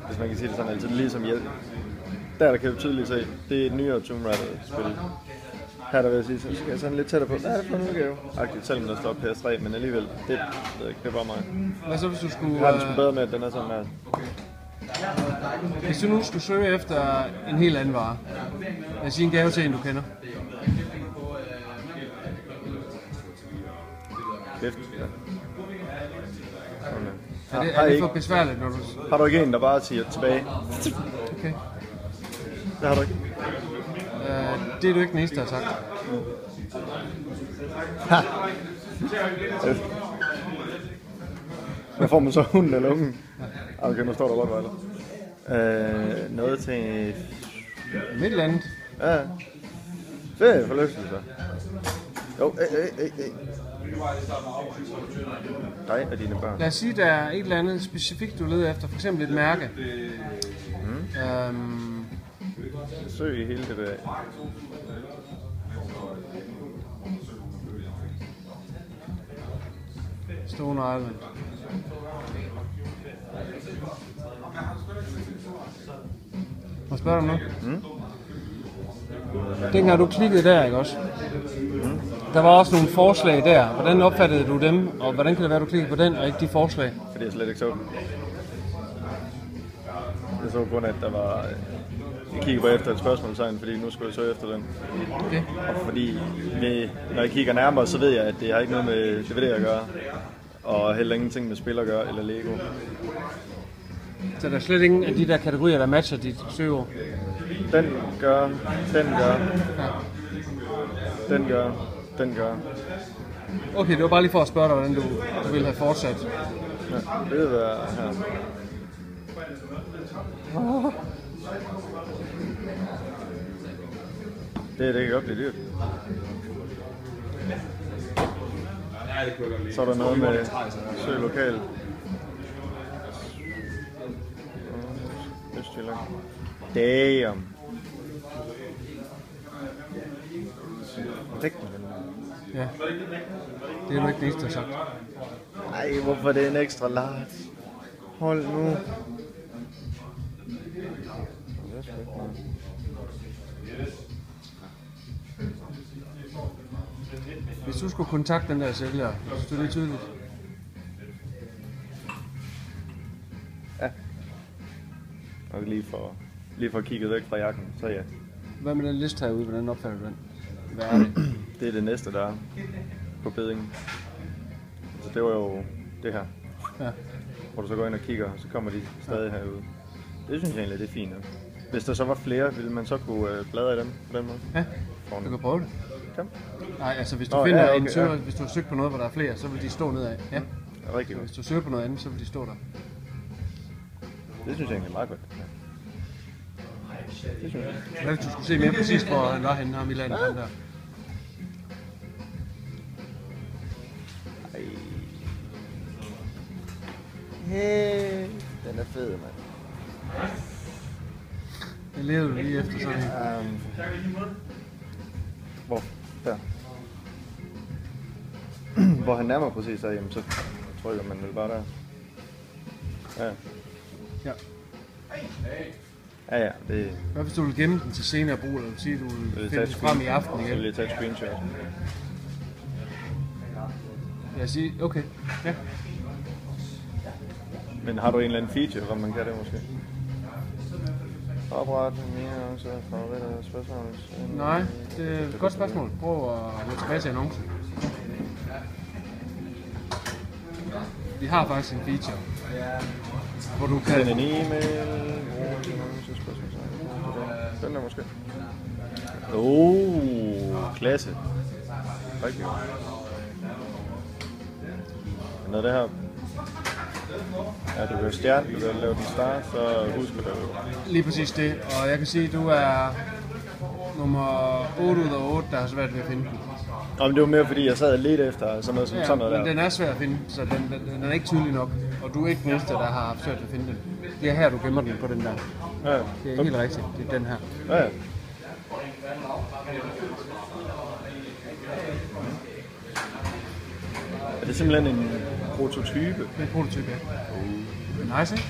hvis man kan sige det sådan, altså ligesom der kan du tydeligt se, det er et nyere Tomb Raider-spil. Her der vil jeg sige, så skal jeg sådan lidt tættere på, hvad er det for en udgave? Agtigt, selvom der står PS3, men alligevel, det er bare mig. Hvad så hvis du skulle... Jeg har det sgu bedre med, at den er sådan her. Hvis du nu skulle søge efter en helt anden vare, lad os sige en gave til en, du kender. Kæft, ja. Er det for besværligt, når du... Har du ikke en, der bare siger tilbage? Okay. Det har du ikke. Det er du ikke den eneste, der har sagt. Ha! Hvad får man så, hunden eller ungen? Okay, nu står der godt, Vejler. Noget til... Et eller andet. Ja. Ferieforlystelser. Jo, dig og dine børn. Lad os sige, der er et eller andet specifikt, du leder efter. For eksempel et mærke. Søg i hele det der. Stone Island. Må jeg spørge dig om noget? Dengang du klikkede der, ikke også? Der var også nogle forslag der. Hvordan opfattede du dem, og hvordan kan det være, du klikkede på den, og ikke de forslag? Fordi jeg slet ikke så dem. Jeg så kun, at der var... Jeg kigger bare efter et spørgsmålstegn, fordi nu skulle jeg søge efter den. Okay. Og fordi, når jeg kigger nærmere, så ved jeg, at det har ikke noget med DVD at gøre. Og heller ingenting med spil at gøre, eller Lego. Så der er slet ingen af de der kategorier, der matcher dit søgeord? Den gør. Ja. Den gør. Okay, det var bare lige for at spørge dig, hvordan du ville have fortsat. Ja, det vil være her. Det kan godt blive dyrt. Så er der noget med søg lokalt. Østjylland. Damn. Ja, det er du ikke det eneste, der har sagt. Ej, hvorfor er det en ekstra large? Hold nu. Hvis du skulle kontakte den der sælger, synes du det er tydeligt? Ja. Og lige for at kigge væk fra jakken, så ja. Hvad med den liste herude, hvordan opfatter du den? Hvad er det? Det er det næste, der er på beddingen. Så det var jo det her. Ja. Hvor du så går ind og kigger, så kommer de stadig herude. Det synes jeg egentlig, det er fint. Hvis der så var flere, ville man så kunne bladre i dem på den måde? Ja, du kan prøve det. Ja. Nej, altså hvis du finder en søger, hvis du har søgt på noget, hvor der er flere, så vil de stå nedad. Ja. Rigtig godt. Hvis du søger på noget andet, så vil de stå der. Det synes jeg egentlig er meget godt. Ja. Det synes jeg. Hvad hvis du skulle se mere præcis, hvor han var henne, ham i landet, han der? Ej. Hey, den er fed, mand. Jeg levede du lige efter sådan en. Hvor? Der. Hvor han nærmer præcis sig, jamen, så trykker man vel bare der. Ja. Ja. Ja, det... Hvad hvis du vil gemme den til senere brug, eller vil sige, at du vil finde den frem i aften igen? Så vil jeg tage et screenshot. Jeg siger, okay, ja. Men har du en eller anden feature, hvor man kan det måske? Opret mere, så favoritter og spørgsmål. Nej, det er et godt spørgsmål. Prøv at gå tilbage til annoncen. Vi har faktisk en feature, hvor du kan... Send en e-mail. Den der måske. Klasse. Rigtig godt. Noget det her. Ja, du kan stjerne, du kan lave den start, så husk at lave det. Lige præcis det, og jeg kan sige, at du er nummer 8 ud af 8, der har svært ved at finde den. Jamen, det var mere fordi, jeg sad lidt efter sådan noget, sådan noget der. Men den er svær at finde, så den er ikke tydelig nok, og du er ikke den eneste, der har haft svært ved at finde den. Det er her, du gemmer den på den der. Ja. Det er helt rigtigt, det er den her. Ja. Er det simpelthen en prototype? Det er en prototype, ja. Nice, ikke?